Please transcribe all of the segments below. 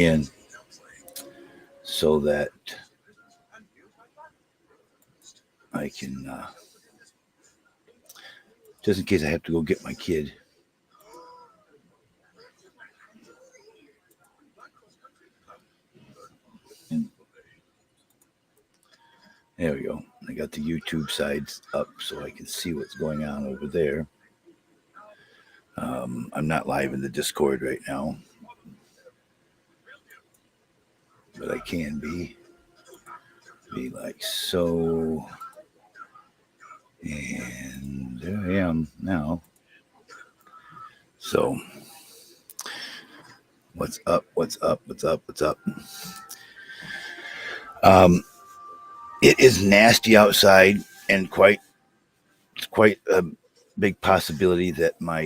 in so that I can, just in case I have to go get my kid. And there we go. I got the YouTube sides up so I can see what's going on over there. I'm not live in the Discord right now, but I can be. Be like so. And there I am now. So, what's up? What's up? What's up? What's up? Um, it is nasty outside, and it's quite a big possibility that my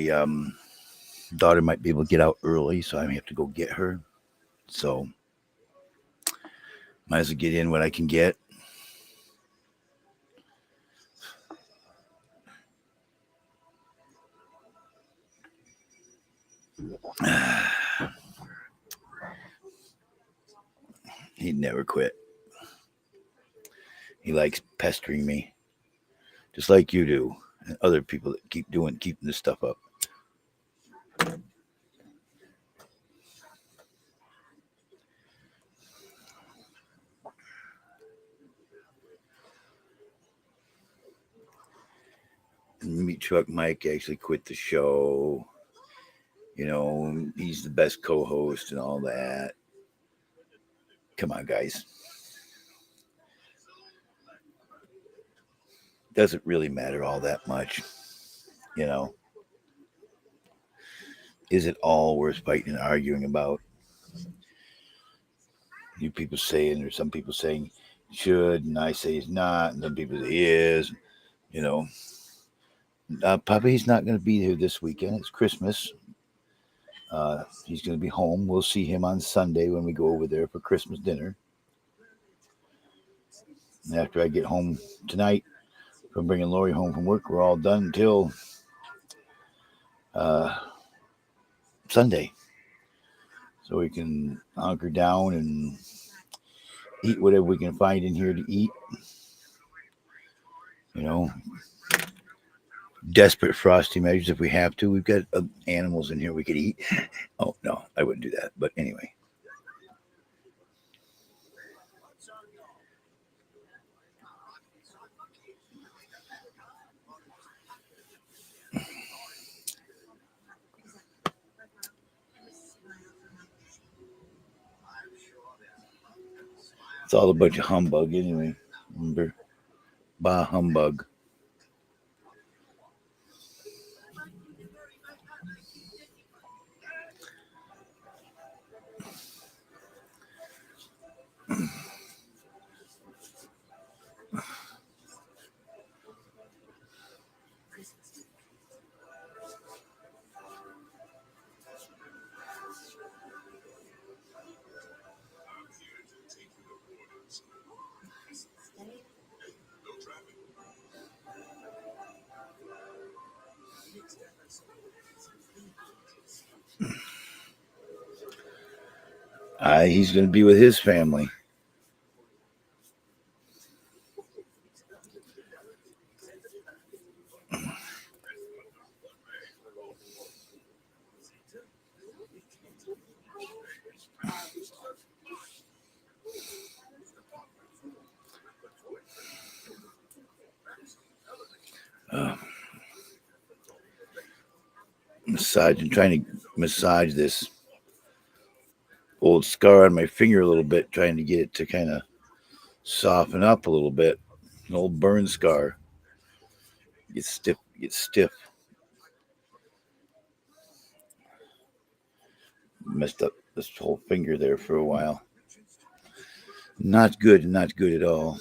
daughter might be able to get out early, so I may have to go get her. So, might as well get in what I can get. He'd never quit. He likes pestering me, just like you do, and other people that keeping this stuff up. Meat Truck Mike actually quit the show. You know, he's the best co-host and all that. Come on, guys. Doesn't really matter all that much. You know, is it all worth fighting and arguing about? You people saying, or some people saying should, and I say he's not, and some people say he is. You know, probably he's not going to be here this weekend. It's Christmas. He's going to be home. We'll see him on Sunday when we go over there for Christmas dinner. And after I get home tonight from bringing Lori home from work, we're all done until Sunday. So we can hunker down and eat whatever we can find in here to eat. You know, desperate frosty measures if we have to. We've got animals in here we could eat. Oh, no, I wouldn't do that. But anyway. It's all a bunch of humbug anyway. Remember? Bah humbug. He's going to be with his family. I'm trying to massage this old scar on my finger a little bit, trying to get it to kind of soften up a little bit. An old burn scar. Gets stiff. Messed up this whole finger there for a while. Not good at all.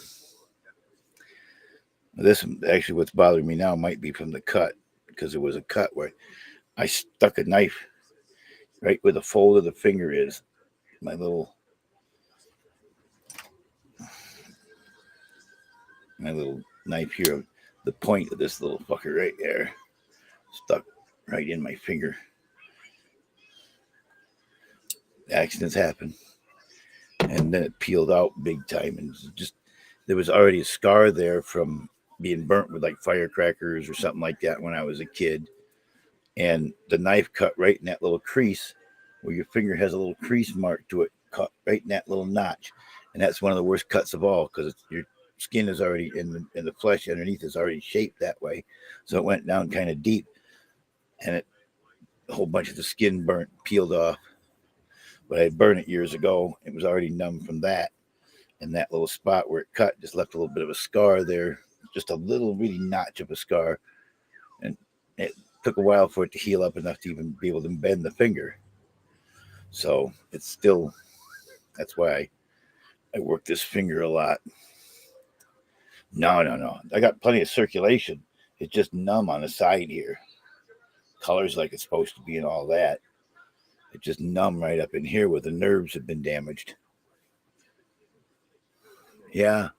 This actually, what's bothering me now might be from the cut, because it was a cut where I stuck a knife right where the fold of the finger is. My little knife here, the point of this little fucker right there, stuck right in my finger. accidents happen. And then it peeled out big time, and just there was already a scar there from being burnt with like firecrackers or something like that when I was a kid. And the knife cut right in that little crease where your finger has a little crease mark to it, cut right in that little notch. And that's one of the worst cuts of all because your skin is already in the flesh underneath is already shaped that way. So it went down kind of deep, and a whole bunch of the skin burnt, peeled off. But I had burned it years ago. It was already numb from that. And that little spot where it cut just left a little bit of a scar there, just a little really notch of a scar. And it took a while for it to heal up enough to even be able to bend the finger. So it's still, that's why I work this finger a lot. No, no, no. I got plenty of circulation. It's just numb on the side here. Colors like it's supposed to be and all that. It's just numb right up in here where the nerves have been damaged. Yeah,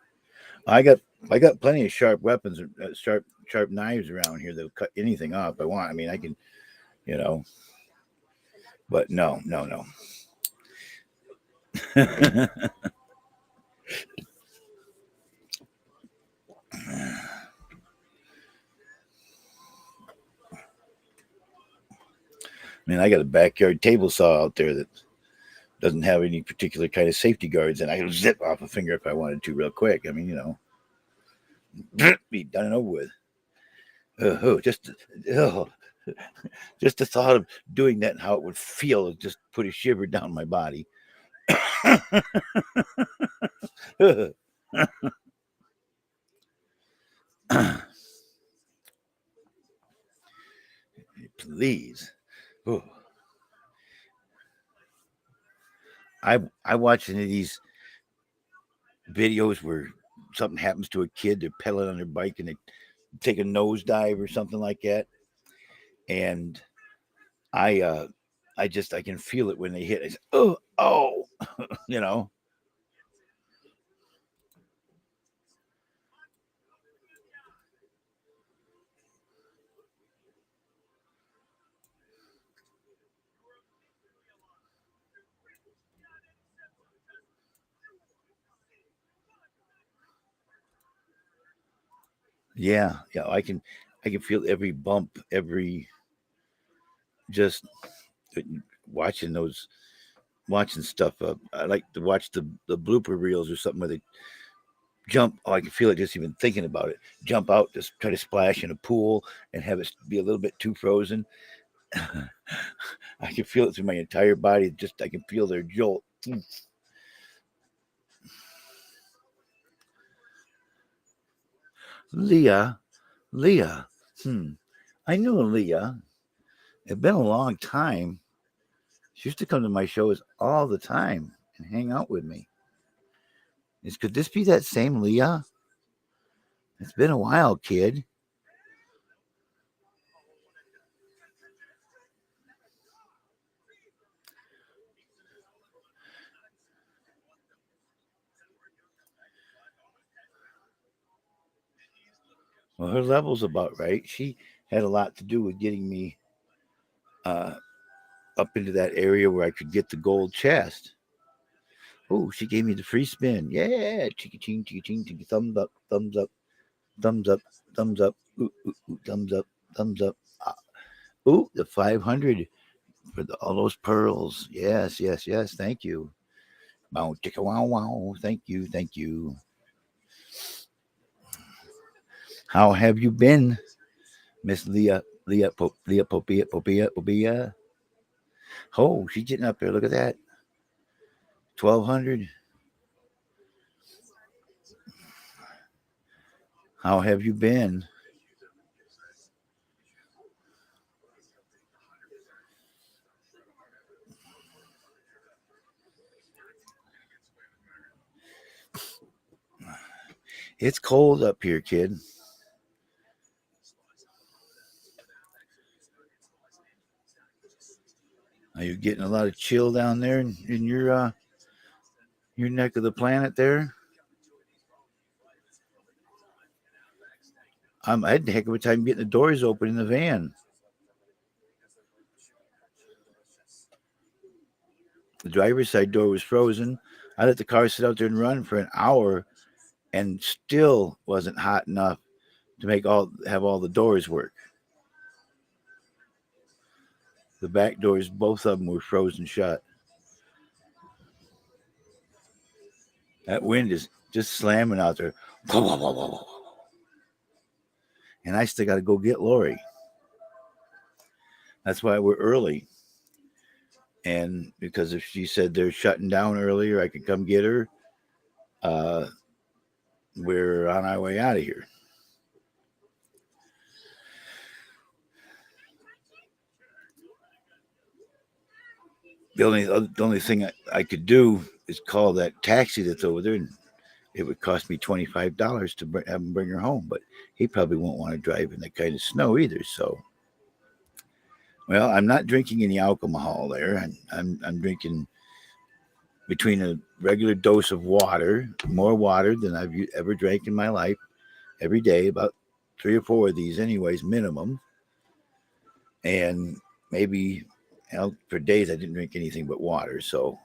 I got I got plenty of sharp weapons, sharp knives around here that'll cut anything off I want. I mean, I can, you know, but no, no, no. I mean, I got a backyard table saw out there that doesn't have any particular kind of safety guards, and I can zip off a finger if I wanted to real quick. I mean, be done and over with. Oh, oh, just the thought of doing that and how it would feel just put a shiver down my body. Please. Oh. I watch any of these videos where something happens to a kid, they're pedaling on their bike and they take a nosedive or something like that. And I I can feel it when they hit. I say, oh, you know. Yeah, yeah. I can feel every bump, every just watching those watching stuff. I like to watch the blooper reels or something where they jump. Oh, I can feel it just even thinking about it. Jump out, just try to splash in a pool and have it be a little bit too frozen. I can feel it through my entire body. Just I can feel their jolt. Leah, Leah. I knew Leah. It's been a long time. She used to come to my shows all the time and hang out with me. Could this be that same Leah? It's been a while, kid. Well, her level's about right. She had a lot to do with getting me uh, up into that area where I could get the gold chest. Oh, she gave me the free spin. Yeah, chicka ching, chicka ching, chicka thumbs up, thumbs up, thumbs up, thumbs up, ooh, ooh, ooh, thumbs up, thumbs up. Ooh, the 500 for all those pearls. Yes, yes, yes. Thank you. Wow, chicka wow wow. Thank you, thank you. How have you been, Miss Leah Popia? Oh, she's getting up there. Look at that. 1200. How have you been? It's cold up here, kid. Are you getting a lot of chill down there in your neck of the planet there? I had a heck of a time getting the doors open in the van. The driver's side door was frozen. I let the car sit out there and run for an hour, and still wasn't hot enough to have all the doors work. The back doors, both of them were frozen shut. That wind is just slamming out there. And I still got to go get Lori. That's why we're early. And because if she said they're shutting down earlier, I could come get her. Uh, we're on our way out of here. The only thing I could do is call that taxi that's over there, and it would cost me $25 to have him bring her home. But he probably won't want to drive in that kind of snow either. So, well, I'm not drinking any alcohol there. I'm drinking between a regular dose of water, more water than I've ever drank in my life, every day, about 3 or 4 of these, anyways, minimum. And maybe for days I didn't drink anything but water. So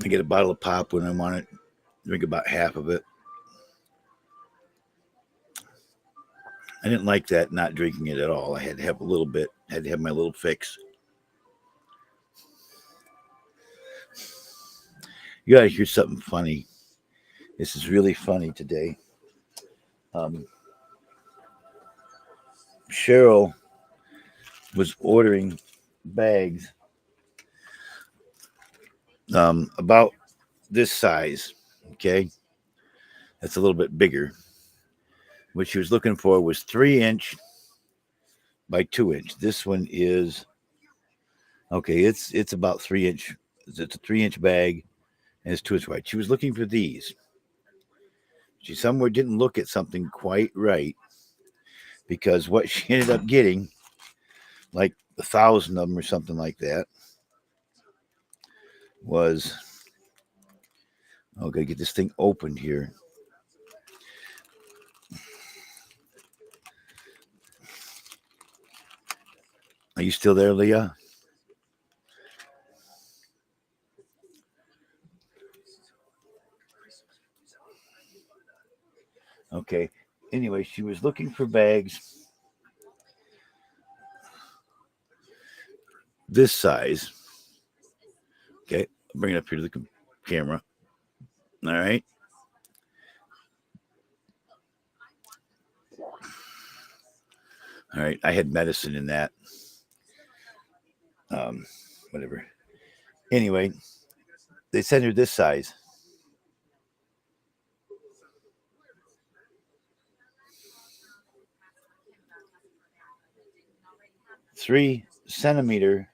I get a bottle of pop when I want it, drink about half of it. I didn't like that not drinking it at all. I had to have a little bit, had to have my little fix. You gotta hear something funny. This is really funny today. Cheryl was ordering bags about this size. Okay, that's a little bit bigger. What she was looking for was 3 inch by 2 inch. This one is okay. It's about 3 inch. It's a 3 inch bag, and it's 2 inch wide. She was looking for these. She somewhere didn't look at something quite right, because what she ended up getting, like 1,000 of them or something like that, was okay. Get this thing opened here. Are you still there, Leah? Okay. Anyway, she was looking for bags this size. Okay. I'll bring it up here to the camera. All right. All right. I had medicine in that. Whatever. Anyway, they sent her this size. 3 centimeter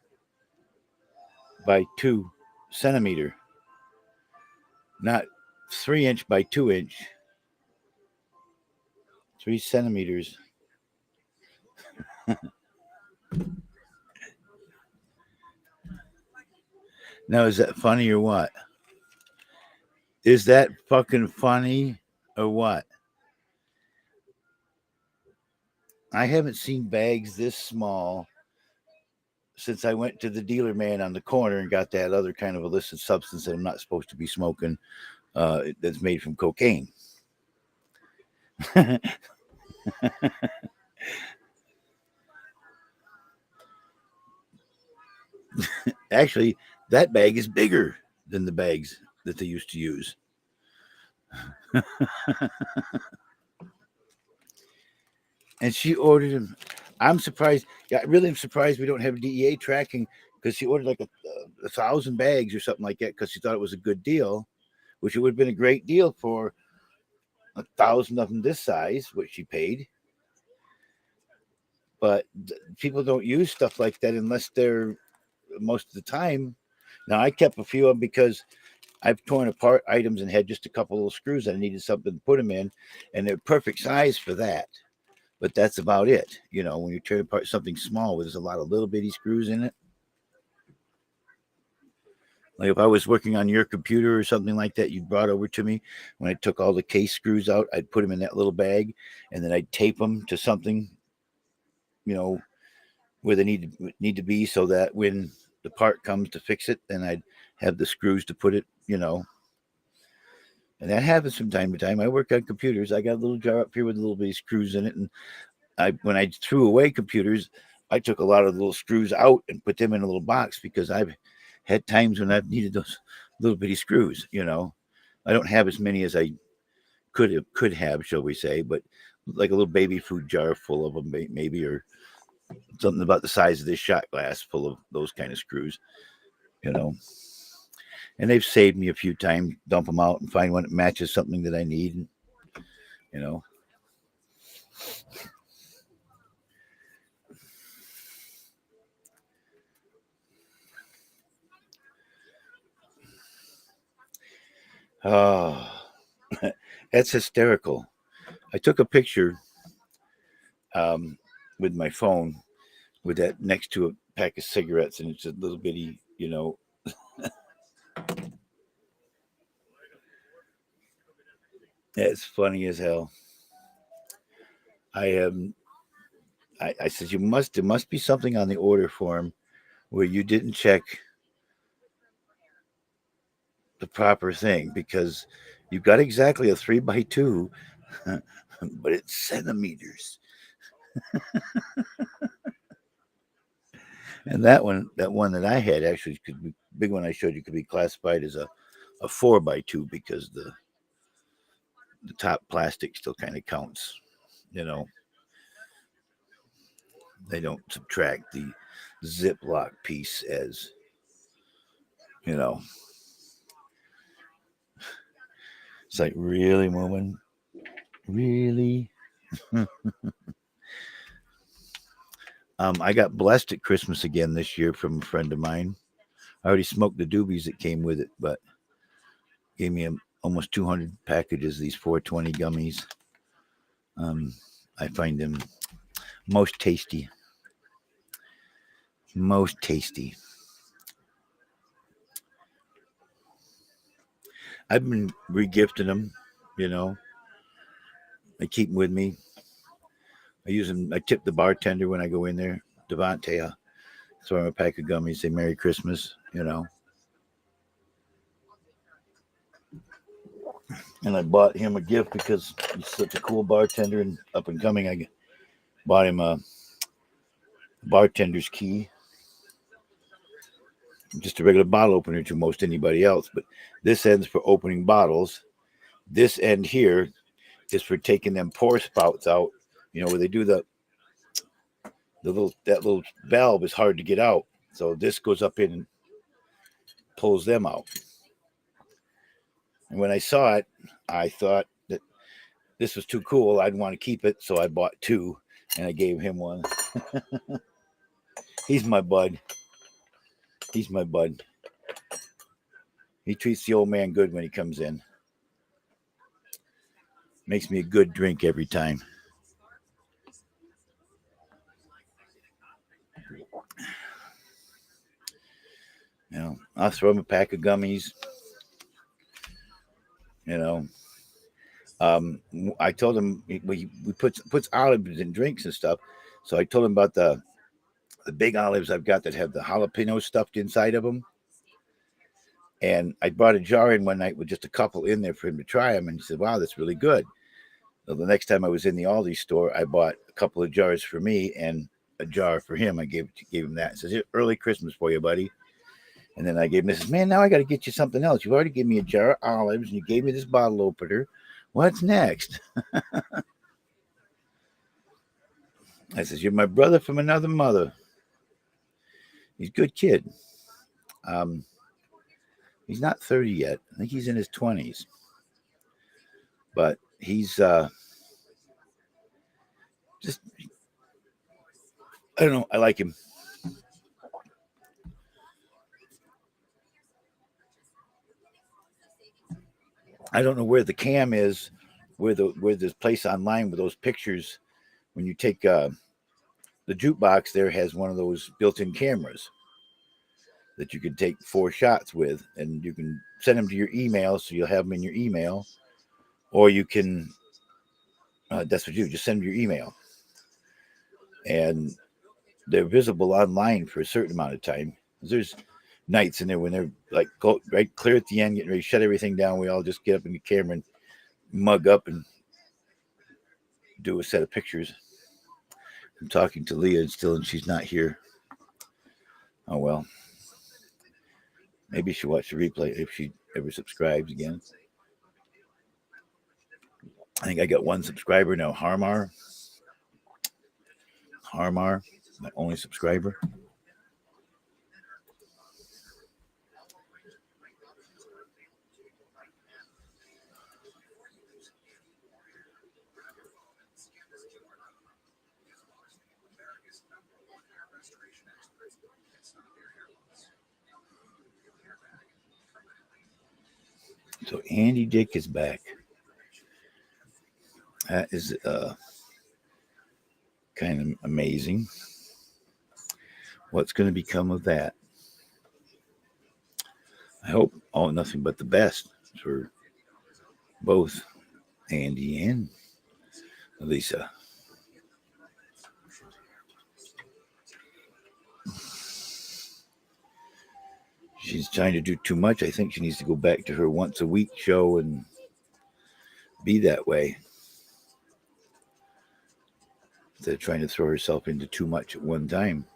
by 2 centimeter, not 3 inch by 2 inch. 3 centimeters. Now, is that funny or what? Is that fucking funny or what? I haven't seen bags this small since I went to the dealer man on the corner and got that other kind of illicit substance that I'm not supposed to be smoking, that's made from cocaine. Actually, that bag is bigger than the bags that they used to use. And she ordered them. I'm surprised. Yeah, I really am surprised we don't have DEA tracking, because she ordered like 1,000 bags or something like that because she thought it was a good deal, which it would have been a great deal for 1,000 of them this size, which she paid. But people don't use stuff like that unless they're, most of the time. Now, I kept a few of them because I've torn apart items and had just a couple little screws that I needed something to put them in, and they're perfect size for that. But that's about it. When you tear apart something small where there's a lot of little bitty screws in it. Like if I was working on your computer or something like that, you brought over to me, when I took all the case screws out, I'd put them in that little bag, and then I'd tape them to something, you know, where they need to be, so that when the part comes to fix it, then I'd have the screws to put it, And that happens from time to time. I work on computers. I got a little jar up here with a little bitty screws in it, and when I threw away computers, I took a lot of the little screws out and put them in a little box, because I've had times when I've needed those little bitty screws. I don't have as many as I could have, shall we say, but like a little baby food jar full of them, maybe, or something about the size of this shot glass full of those kind of screws. You know, and they've saved me a few times. Dump them out and find one that matches something that I need. And, you know, oh, that's hysterical. I took a picture um, with my phone with that next to a pack of cigarettes, and it's a little bitty, it's funny as hell. I I said, there must be something on the order form where you didn't check the proper thing, because you've got exactly a 3x2, but it's centimeters. And that one that I had actually could be big one I showed you could be classified as a 4x2, because the top plastic still kind of counts. You know, they don't subtract the Ziploc piece as, you know, it's like, really, woman? Really? I got blessed at Christmas again this year from a friend of mine. I already smoked the doobies that came with it, but gave me almost 200 packages of these 420 gummies. Um, I find them most tasty. Most tasty. I've been regifting them, you know. I keep them with me. I use them. I tip the bartender when I go in there. Devante, throw him a pack of gummies. Say Merry Christmas. And I bought him a gift because he's such a cool bartender and up and coming. I bought him a bartender's key, just a regular bottle opener to most anybody else. But this end's for opening bottles. This end here is for taking them pour spouts out. Where they do that little valve is hard to get out. So this goes up in and pulls them out. And when I saw it, I thought that this was too cool. I'd want to keep it, so I bought two, and I gave him one. He's my bud. He's my bud. He treats the old man good when he comes in. Makes me a good drink every time. I'll throw him a pack of gummies. You know, I told him we puts olives in drinks and stuff. So I told him about the big olives I've got that have the jalapeno stuffed inside of them. And I brought a jar in one night with just a couple in there for him to try them. And he said, wow, that's really good. So the next time I was in the Aldi store, I bought a couple of jars for me and a jar for him. I gave him that. It says, early Christmas for you, buddy. And then I gave him this. Man, now I got to get you something else. You've already given me a jar of olives, and you gave me this bottle opener. What's next? I says, you're my brother from another mother. He's a good kid. He's not 30 yet. I think he's in his 20s. But he's just, I don't know. I like him. I don't know where the cam is, where this place online with those pictures. When you take the jukebox, there has one of those built-in cameras that you can take 4 shots with, and you can send them to your email, so you'll have them in your email, or you can. That's what you do. Just send them your email, and they're visible online for a certain amount of time. There's nights in there when they're like go right clear at the end, getting ready to shut everything down. We all just get up in the camera and mug up and do a set of pictures. I'm talking to Leah still, and she's not here. Oh well, maybe she'll watch the replay if she ever subscribes again. I think I got one subscriber now, Harmar, my only subscriber. So Andy Dick is back. That is kind of amazing. What's going to become of that? I hope nothing but the best for both Andy and Lisa. She's trying to do too much. I think she needs to go back to her once a week show and be that way. Instead of trying to throw herself into too much at one time.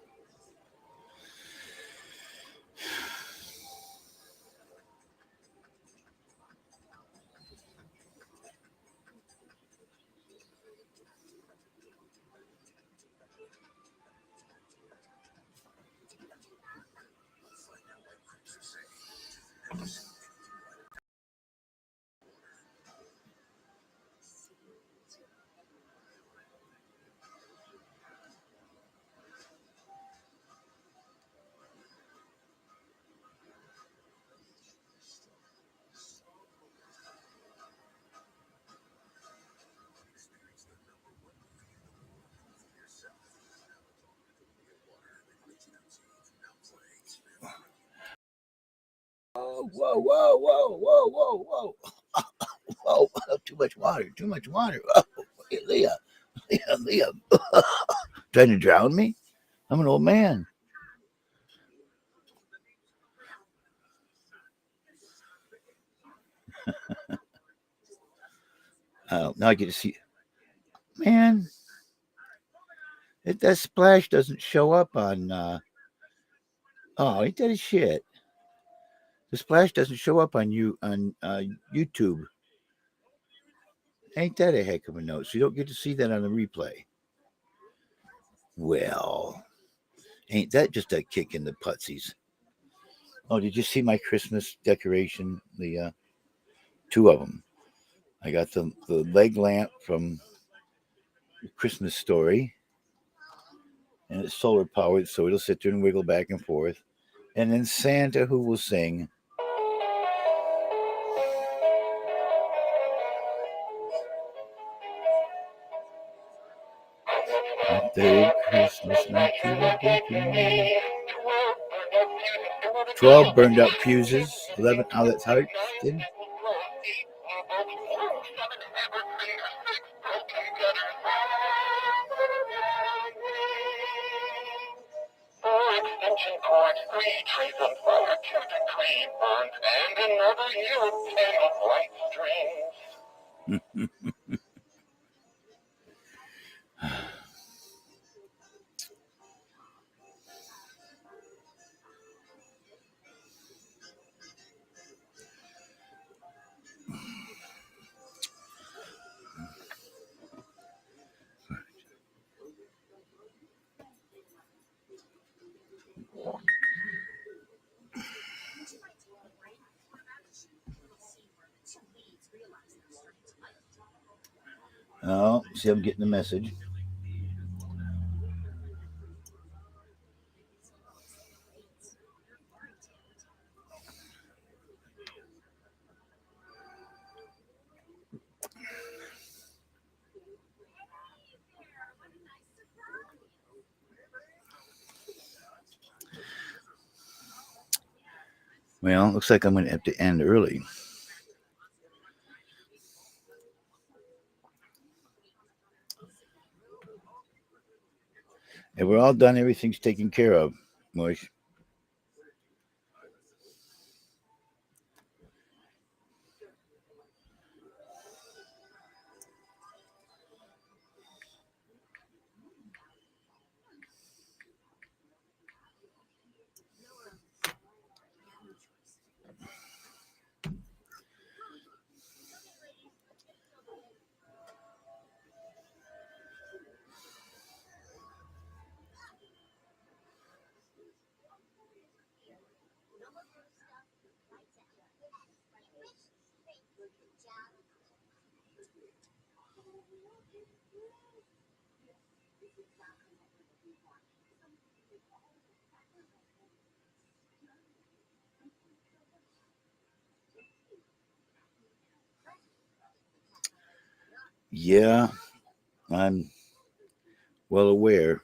Whoa. Whoa, too much water. Oh, Leah. Trying to drown me? I'm an old man. Now I get to see. Man, that splash doesn't show up on. Oh, ain't that a shit? The splash doesn't show up on YouTube. Ain't that a heck of a note? So you don't get to see that on the replay. Well, ain't that just a kick in the putsies? Oh, did you see my Christmas decoration? The two of them. I got the leg lamp from Christmas Story, and it's solar powered, so it'll sit there and wiggle back and forth. And then Santa, who will sing. Third Christmas night, 12 burned up fuses, 11 outlets harvested. Extension cords, 3 trees of fire, 2 degrees burnt, and another year of 10 of white strings. Oh, see, I'm getting the message. Well, looks like I'm going to have to end early. And we're all done. Everything's taken care of, Mush. Yeah, I'm well aware.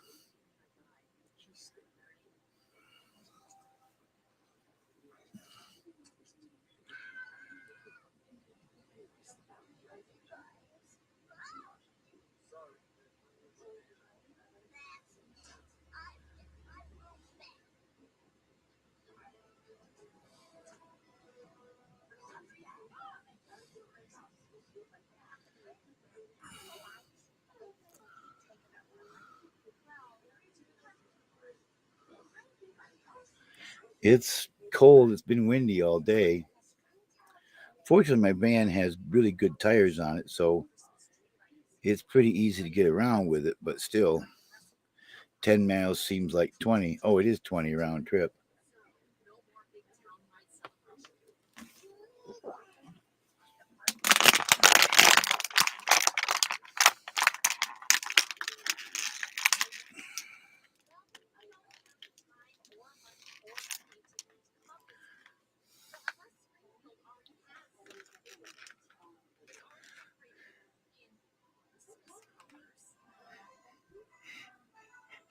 It's cold. It's been windy all day. Fortunately, my van has really good tires on it, so it's pretty easy to get around with it. But still, 10 miles seems like 20. Oh, it is 20 round trip.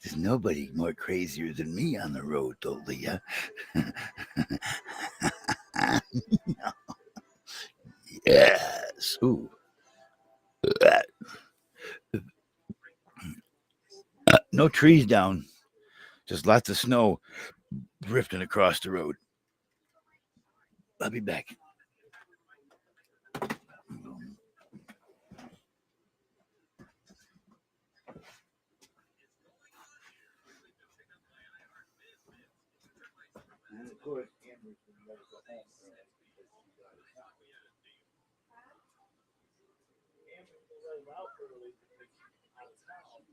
There's nobody more crazier than me on the road, though, Leah. Yes. Ooh. No trees down, just lots of snow drifting across the road. I'll be back. And of course, Amber's been let go home early because she's out of town. Amber's been let out early because she's out of town.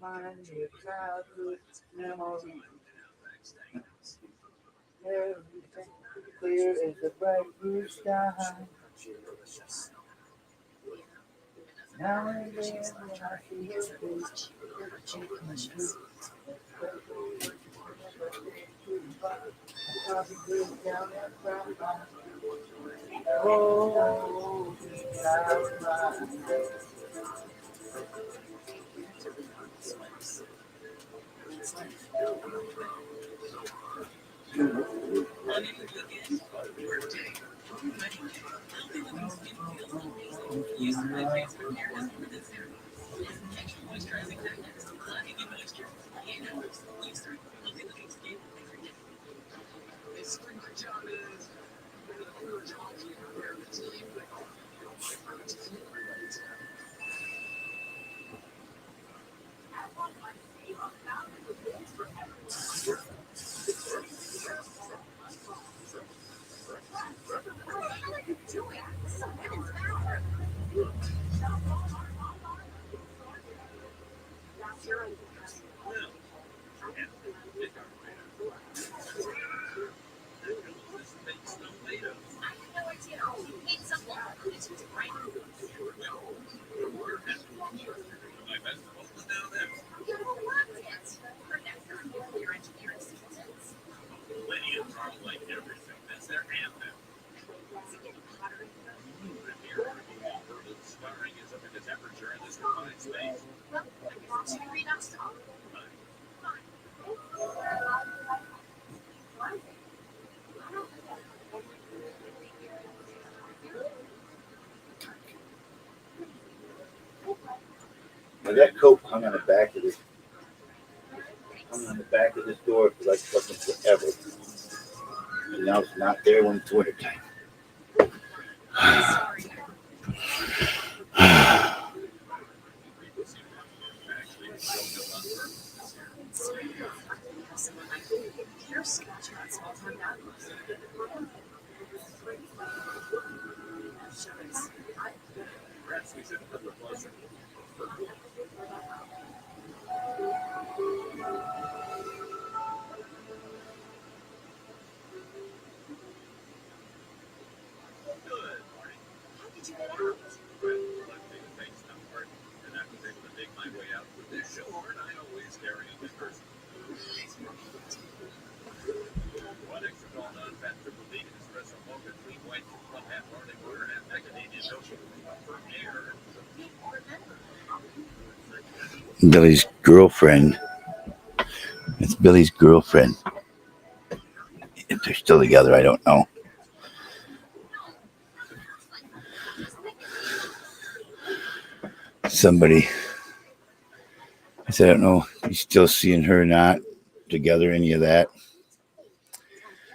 Find your childhood memory. Everything clear as the bright blue sky. Now and then when I see your face, I'll be good down and cry. Oh, I'll cry. Now that coat hung on the back of this door for like fucking forever. And now it's not there when it's wintertime. Billy's girlfriend. It's Billy's girlfriend. If they're still together, I don't know. Somebody, I said, I don't know. He's still seeing her or not together, any of that.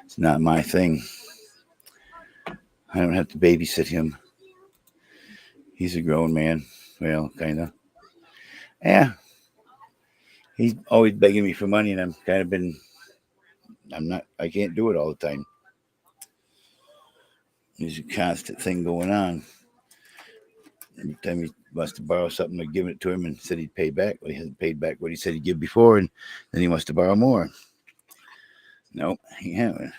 It's not my thing. I don't have to babysit him. He's a grown man. Well, kind of. Yeah. He's always begging me for money, and I can't do it all the time. There's a constant thing going on. Every time he wants to borrow something, I give it to him and said he'd pay back. Well, he hasn't paid back what he said he'd give before, and then he wants to borrow more. Nope, he haven't.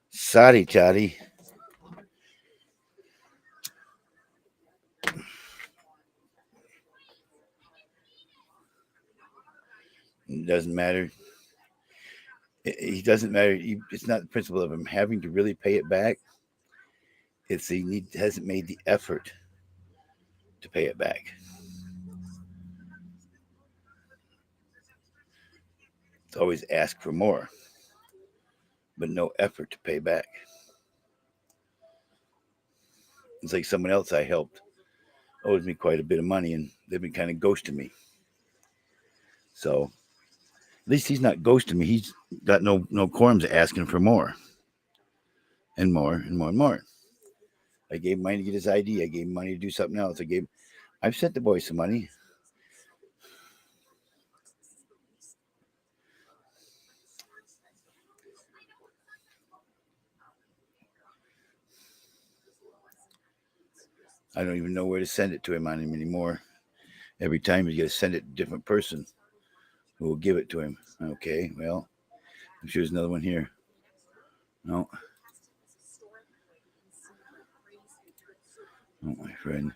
Sorry, Toddy. It doesn't matter. It doesn't matter. It's not the principle of him having to really pay it back. It's he hasn't made the effort to pay it back. It's always ask for more. but no effort to pay back. It's like someone else I helped owes me quite a bit of money, and they've been kind of ghosting me. So at least he's not ghosting me. He's got no qualms asking for more and more and more and more. I gave him money to get his ID. I gave him money to do something else. I've sent the boy some money. I don't even know where to send it to him on him anymore. Every time he's got to send it to a different person who will give it to him. Okay, well, I'm sure there's another one here. No, no, my friend.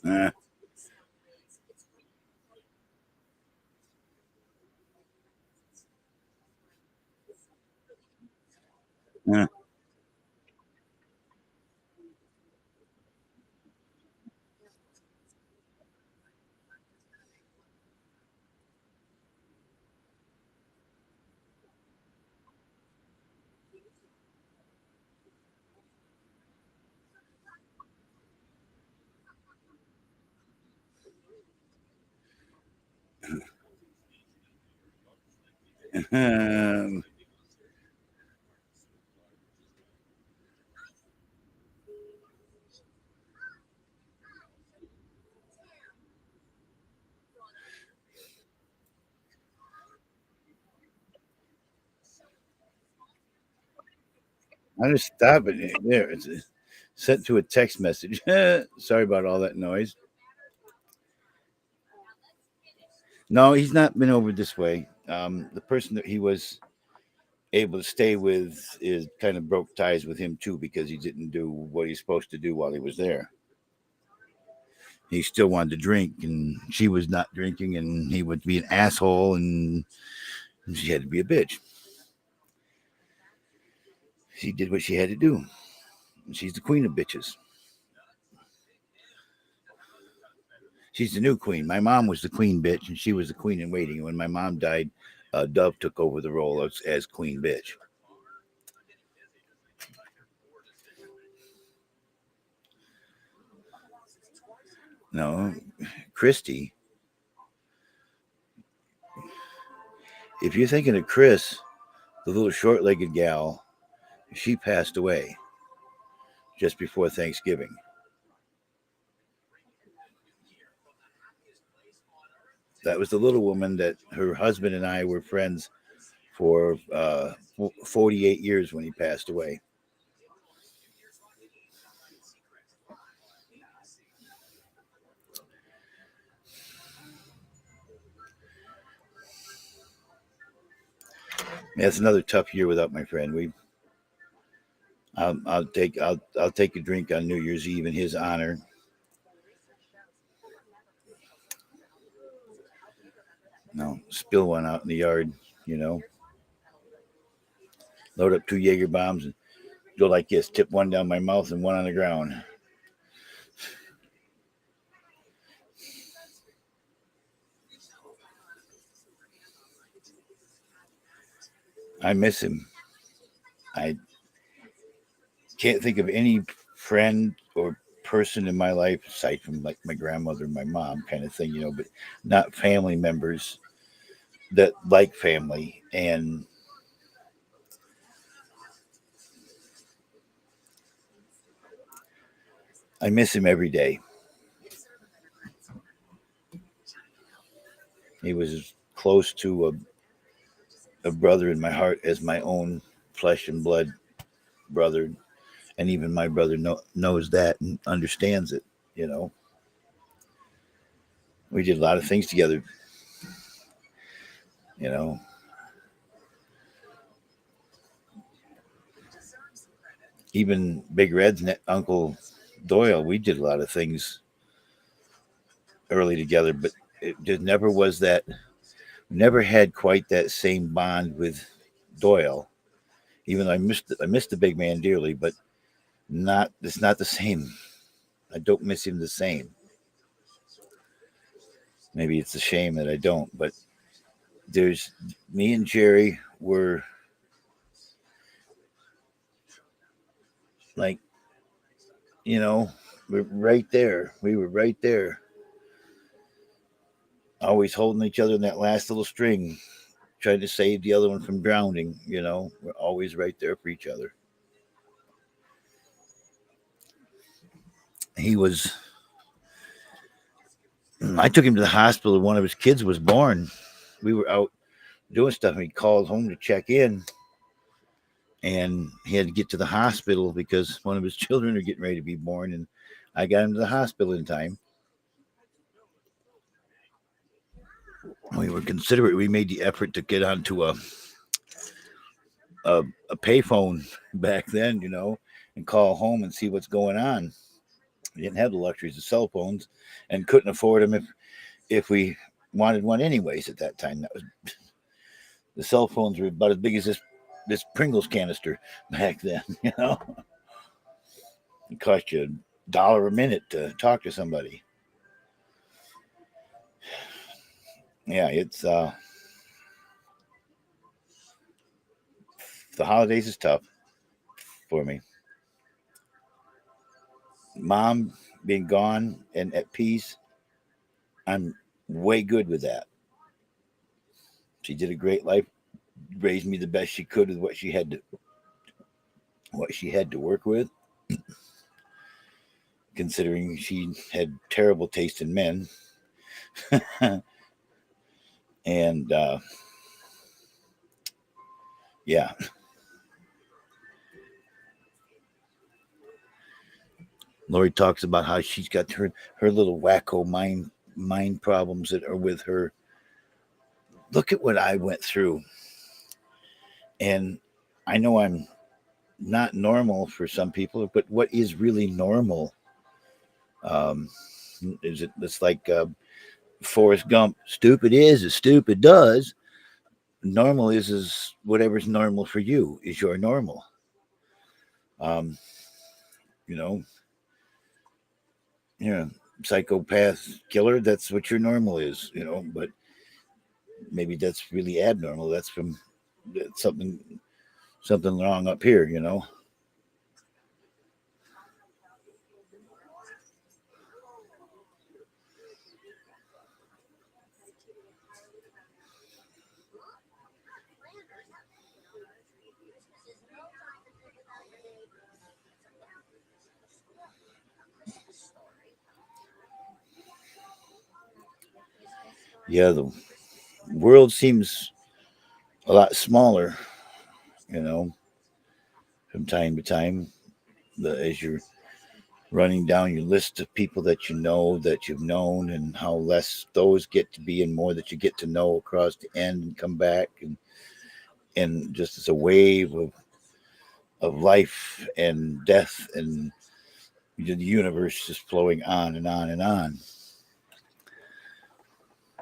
Uh, uh, um, I just stop it there. It's sent to a text message. Sorry about all that noise. No, he's not been over this way. The person that he was able to stay with is kind of broke ties with him too because he didn't do what he's supposed to do while he was there. He still wanted to drink, and she was not drinking, and he would be an asshole, and she had to be a bitch. She did what she had to do. She's the queen of bitches. She's the new queen. My mom was the queen bitch, and she was the queen in waiting. And when my mom died, Dove took over the role as queen bitch. No, Christy. If you're thinking of Chris, the little short-legged gal, she passed away just before Thanksgiving. That was the little woman that her husband and I were friends for 48 years when he passed away. That's another tough year without my friend. I'll take a drink on New Year's Eve in his honor. No, spill one out in the yard. You know, load up two Jaeger bombs and go like this: tip one down my mouth and one on the ground. I miss him. I can't think of any friend or person in my life aside from like my grandmother and my mom kind of thing, but not family members that like family. And I miss him every day. He was as close to a brother in my heart as my own flesh and blood brother. And even my brother knows that and understands it. You know, we did a lot of things together. You know, even Big Red's uncle Doyle, we did a lot of things early together, but it just never was that. Never had quite that same bond with Doyle. Even though I missed the big man dearly, but not it's not the same. I don't miss him the same. Maybe it's a shame that I don't, but there's me and Jerry were like, you know, we're right there. We were right there, always holding each other in that last little string, trying to save the other one from drowning. We're always right there for each other. He was. I took him to the hospital when one of his kids was born. We were out doing stuff, and he called home to check in, and he had to get to the hospital because one of his children are getting ready to be born, and I got him to the hospital in time. We were considerate. We made the effort to get onto a payphone back then, and call home and see what's going on. We didn't have the luxuries of cell phones, and couldn't afford them if we wanted one anyways at that time. That was the cell phones were about as big as this Pringles canister back then. It cost you $1 a minute to talk to somebody. Yeah, it's the holidays is tough for me. Mom being gone and at peace, I'm way good with that. She did a great life, raised me the best she could with what she had to work with, considering she had terrible taste in men. And yeah, Lori talks about how she's got her little wacko mind problems that are with her. Look at what I went through, and I know I'm not normal for some people, but what is really normal? Um, is it? It's like Forrest Gump. Stupid is as stupid does. Normal is whatever's normal for you is your normal. Um, you know, you're a psychopath killer. That's what your normal is. But maybe that's really abnormal. That's something wrong up here. Yeah, the world seems a lot smaller, you know, from time to time. As you're running down your list of people that you know that you've known, and how less those get to be, and more that you get to know across the end and come back, and just as a wave of life and death, and the universe just flowing on and on and on.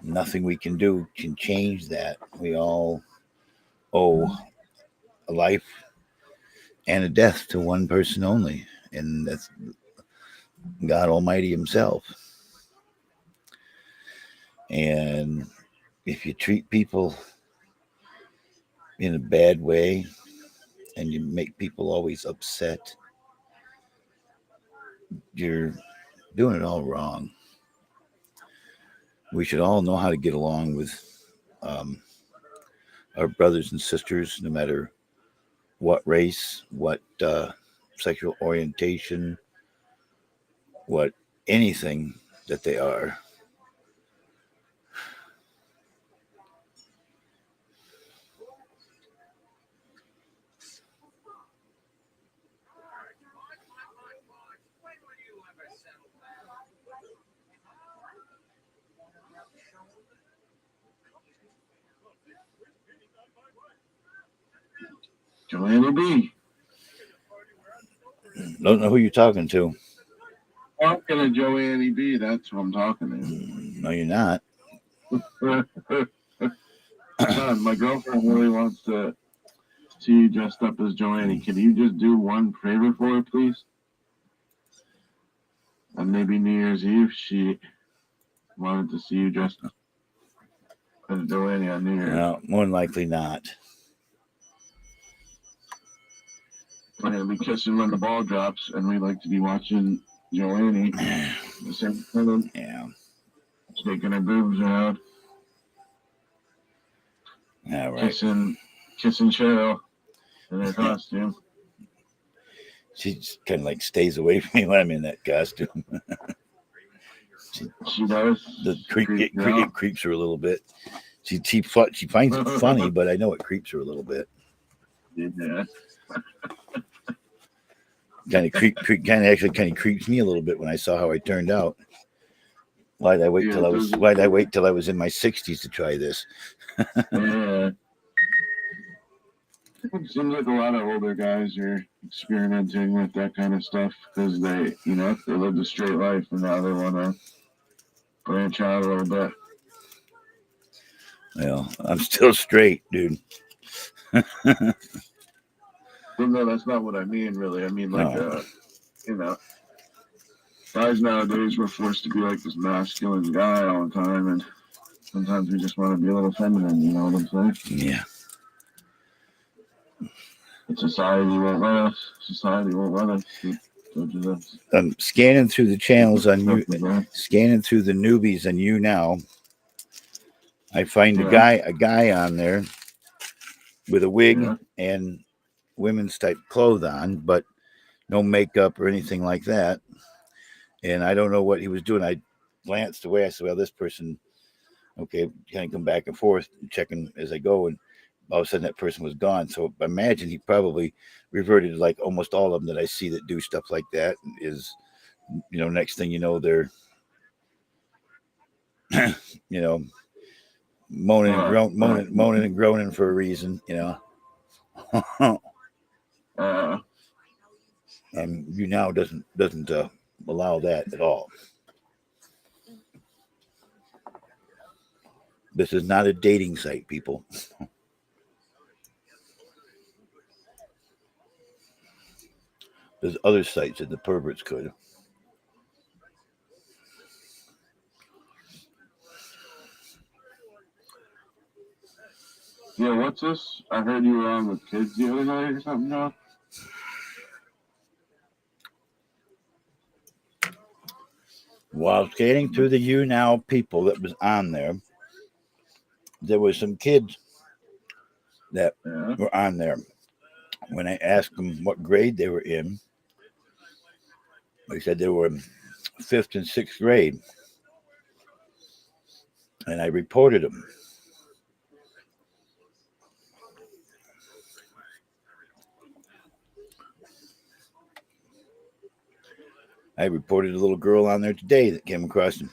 Nothing we can do can change that. We all owe a life and a death to one person only, and that's God Almighty Himself. And if you treat people in a bad way, and you make people always upset, you're doing it all wrong. We should all know how to get along with um, our brothers and sisters, no matter what race, what sexual orientation, what anything that they are. Joanna B. Don't know who you're talking to. talking to Joanne B. That's what I'm talking No, you're not. to. Son, my girlfriend really wants to see you dressed up as Joanne. Can you just do one favor for her, please? And maybe New Year's Eve, she wanted to see you dressed as Joanne on New Year's. No, more than likely not. We're going to be kissing when the ball drops, and we like to be watching Joanne the same time. Yeah. Shaking her boobs around. All right. Kissing Cheryl in her costume. She just kind of like stays away from me when I'm in that costume. She does. It creeps her a little bit. She finds it funny, but I know it creeps her a little bit. Yeah. Kind of creeps me a little bit when I saw how I turned out. Why'd I wait till I was in my 60s to try this? Yeah. It seems like a lot of older guys are experimenting with that kind of stuff because they lived a straight life and now they want to branch out a little bit. Well, I'm still straight, dude. Well, no, that's not what I mean, really. I mean, like, guys nowadays we're forced to be like this masculine guy all the time, and sometimes we just want to be a little feminine. You know what I'm saying? Yeah. But society won't let us. I'm scanning through the channels on you, scanning through the newbies on YouNow. I find a guy on there with a wig and women's type clothes on, but no makeup or anything like that. And I don't know what he was doing. I glanced away. I said, well, this person, okay, kind of come back and forth, checking as I go. And all of a sudden that person was gone. So I imagine he probably reverted to like almost all of them that I see that do stuff like that is, next thing you know, they're, moaning and groaning for a reason, and YouNow doesn't allow that at all. This is not a dating site, people. There's other sites that the perverts could. Yeah, what's this? I heard you were on with kids the other night or something, John? While scanning through the YouNow people that was on there was some kids that were on there. When I asked them what grade they were in, they said they were in 5th and 6th grade. And I reported them. I reported a little girl on there today that came across and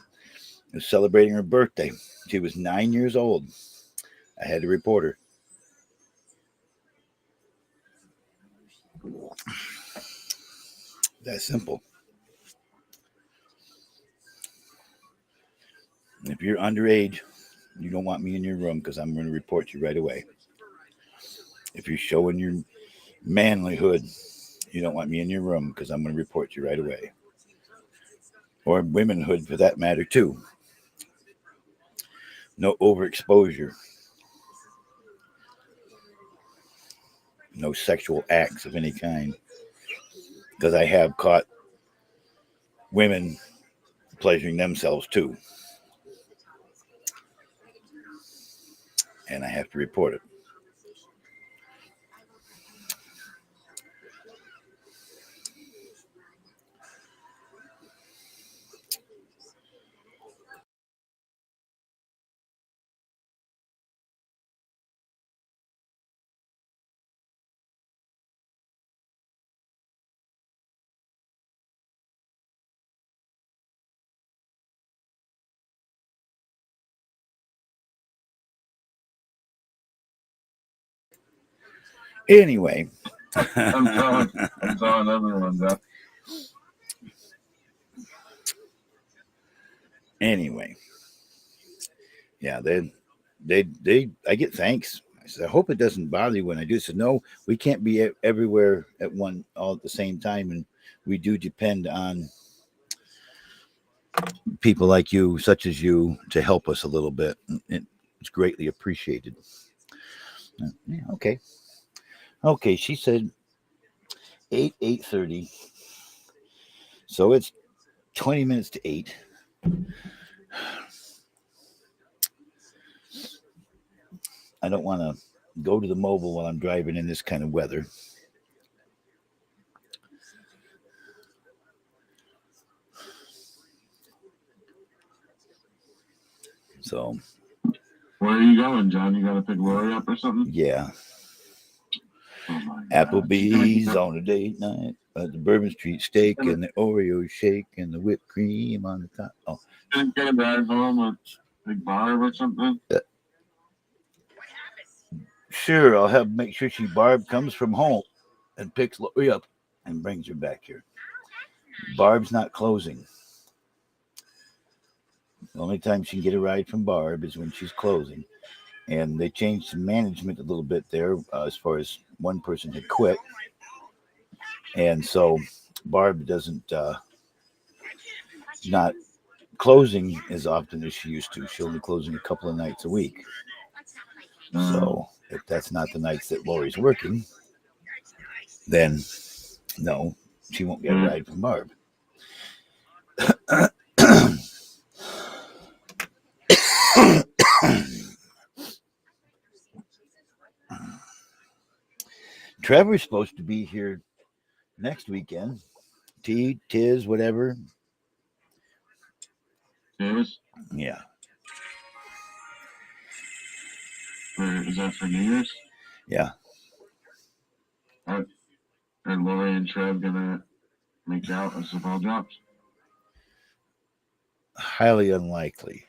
was celebrating her birthday. She was 9 years old. I had to report her. That simple. If you're underage, you don't want me in your room because I'm going to report you right away. If you're showing your manlyhood, you don't want me in your room because I'm going to report you right away. Or womanhood for that matter, too. No overexposure. No sexual acts of any kind. Because I have caught women pleasuring themselves, too. And I have to report it. Anyway. I'm telling everyone that. Anyway, yeah, I get thanks. I said, I hope it doesn't bother you when I do. So no, we can't be everywhere at one all at the same time, and we do depend on people like you, such as you, to help us a little bit. It's greatly appreciated. Yeah, okay, okay. She said 8:30, so it's 20 minutes to 8. I don't want to go to the mobile while I'm driving in this kind of weather. So Where are you going, John? You got to pick Lori up or something? yeah, Oh my God. Applebee's on a date night, the Bourbon Street steak and the Oreo shake and the whipped cream on the top. Oh, Didn't get a ride home with Big Barb or something? sure. I'll have make sure Barb comes from home and picks Lori up and brings her back here. Barb's not closing. The only time she can get a ride from Barb is when she's closing. And they changed the management a little bit there as far as one person had quit. And so Barb doesn't, not closing as often as she used to. She'll be closing a couple of nights a week. So if that's not the nights that Lori's working, then no, she won't get a ride from Barb. Trevor's supposed to be here next weekend. Tiz, whatever. Tiz? Yeah. Is that for New Year's? Yeah. Are Lori and Trev gonna make out as the ball drops? Highly unlikely.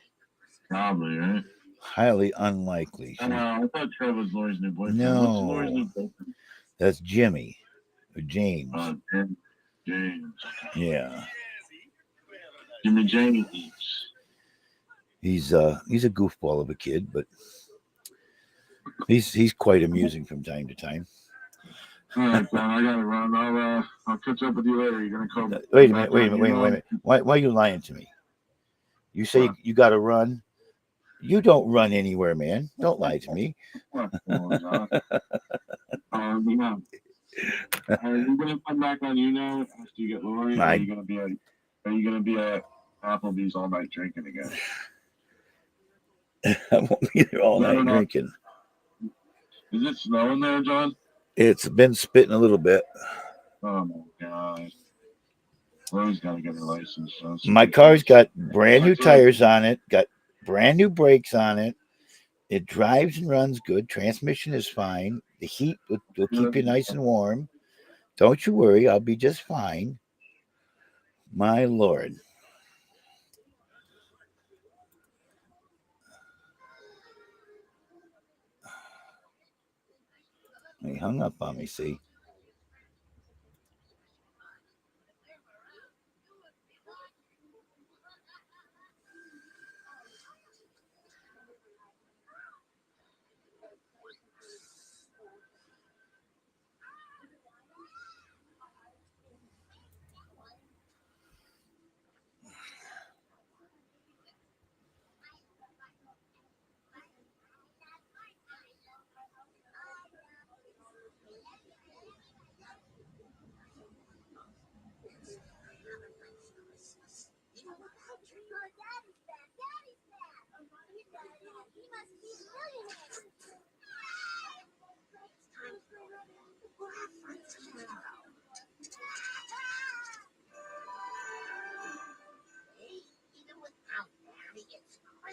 Probably, right? Highly unlikely. I thought Trev was Lori's new boyfriend. No. What's Lori's new boyfriend? That's Jimmy. Or James. James. Yeah. Jimmy James. He's a goofball of a kid, but he's quite amusing from time to time. All right, John, I gotta run. I'll catch up with you later. You're gonna call. Wait a minute. Why are you lying to me? You say you got to run. You don't run anywhere, man. Don't lie to me. Yeah. Are you gonna come back on YouNow after you get Lori? Or are you gonna be at Applebee's all night drinking again? I won't be there all night drinking. Is it snowing there, John? It's been spitting a little bit. Oh my God. Lori's got to get her license. So my car's got brand new tires on it, got brand new brakes on it. It drives and runs good. Transmission is fine. The heat will keep you nice and warm. Don't you worry. I'll be just fine. My Lord. He hung up on me, see?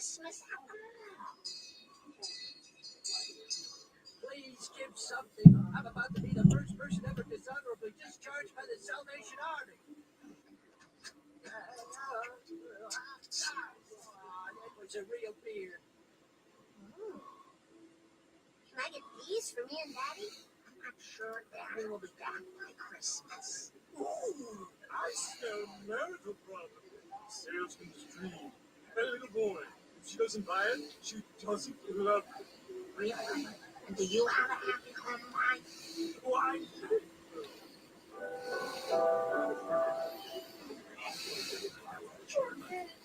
Christmas at the mall. Please give something. I'm about to be the first person ever dishonorably discharged by the Salvation Army. That was a real beer. Can I get these for me and Daddy? I'm not sure Daddy will be back by Christmas. Ooh, I smell marital property. Salesman's dream. My little boy. If she doesn't buy it, she doesn't love it. Really? And do you have a happy home life? Why?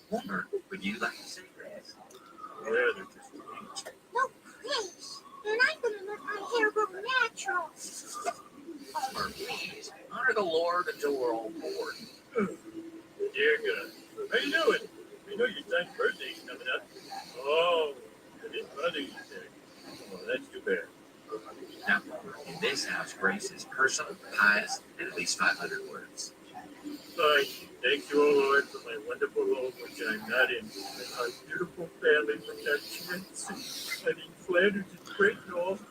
Homer, would you like to say grass? Yeah, they're just neat. No, Chris. Then I'm going to let my hair grow natural. Homer, please. Honor the Lord until we're all bored. Dear God. How you doing? I know your son's birthday's coming up. Oh, I didn't bother you today. Oh, that's too bad. Now, in this house, grace is personal, pious, and at least 500 words. Fine. Thank you, O Lord, for my wonderful home, which I'm not in, and my beautiful family, which I'm chasing, and in Flanders and Great North.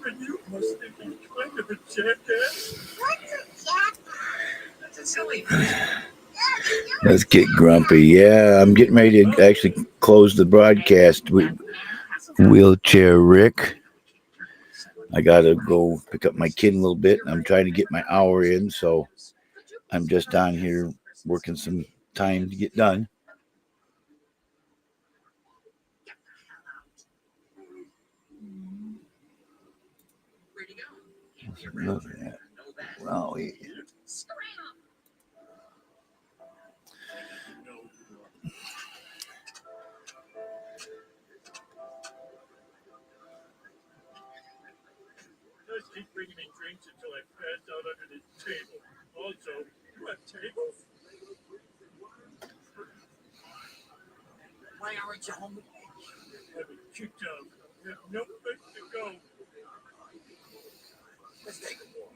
And you must think he's kind of a jackass. What's a jackass? That's a silly person. Let's get grumpy. Yeah, I'm getting ready to actually close the broadcast. Wheelchair Rick. I got to go pick up my kid a little bit. I'm trying to get my hour in, so I'm just on here working some time to get done. Where'd you go? Look at that. Wow. Just keep bringing me drinks until I pass out under this table. Also, you have tables? Why aren't you home? I've been kicked out. I have no place to go. Let's take a walk.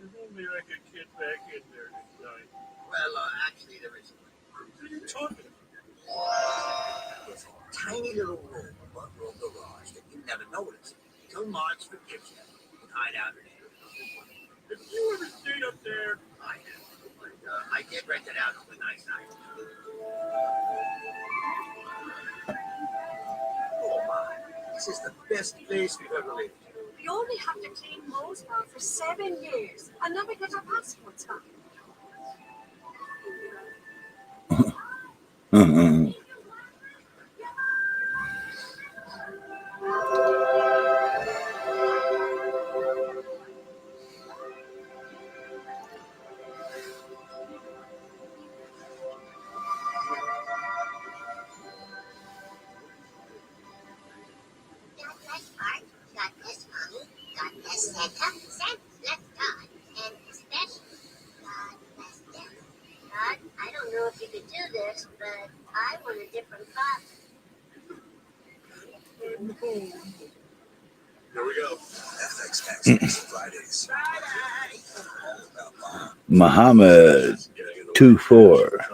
If only I could get back in there this night. Well, actually, there isn't. What are you talking about? It's a tiny little room above your garage that you never noticed until Marge forgives you and hide out in it. Have you ever stayed up there? I have. But I did rent it out on a nice night. Oh, my. This is the best place we've ever lived. We only have to clean Moseborough for 7 years, and then we get our passports back. Got this part, got this money, got this Santa, Santa bless God, and especially God bless them. God, I don't know if you could do this, but I want a different father. I'm home. Here we go. FX Max Fridays. Muhammad 24.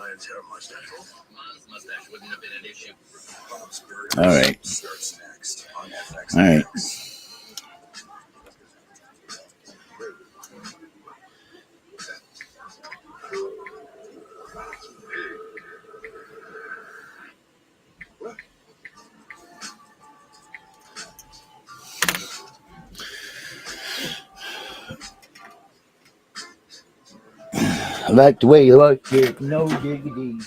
Mustache wouldn't have been an issue. All right. Starts next on FX. All right. I like the way you like it. No diggity.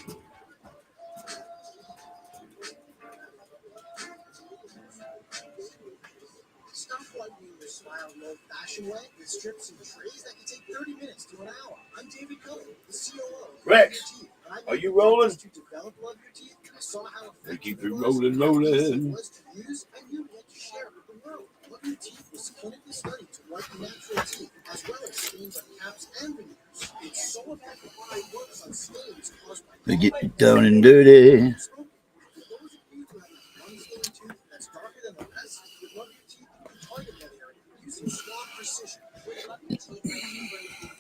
Stop whitening your smile the old-fashioned way with strips and trays that can take 30 minutes to an hour. I'm David Cullen, the COO of Rex, Love Your Teeth, and I are made you the rolling? choice to develop Love Your Teeth, and I saw how They effective keep it it was, rolling, and how easy rolling. it was to use, and you get to share it with the world. Love Your Teeth was clinically studied to whiten natural teeth, as well as stains on caps and veneers. It's so effective that it works on stains caused by They get you down and dirty. smoking. For those of you who have one stained tooth that's darker than the rest, with Love Your Teeth, you can target that area using strong precision. With Love Your Teeth, I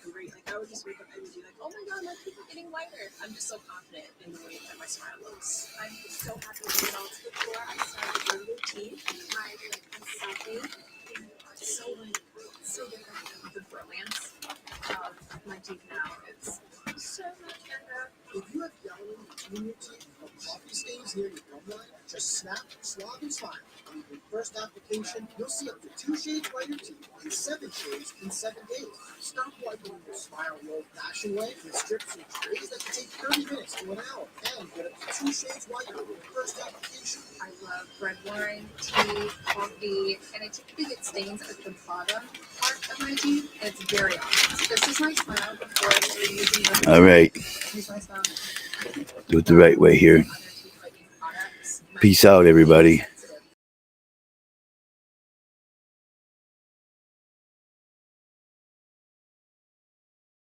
feel great. Like, I would just wake up and be like, oh my god, my teeth are getting whiter. I'm just so confident in the way that my smile looks. I'm so happy to get on to the floor. I started Love Your Teeth. My something so like so different than the brilliance of my teeth now. It's so much, Kendra. If you have yellowing between your teeth or coffee stains near your gum line, just snap, swab, and smile. On your first application, you'll see up to 2 shades whiter teeth and 7 shades in 7 days. Stop wiping your smile the old-fashioned way with strips and trays that can take 30 minutes to an hour and get up to 2 shades whiter on your first application. I love red wine, tea, coffee, and I typically get stains at the bottom part of my teeth. And it's very obvious. This is my smile before I started using the All right. Here's my smile. Do it the right way here. Peace out, everybody.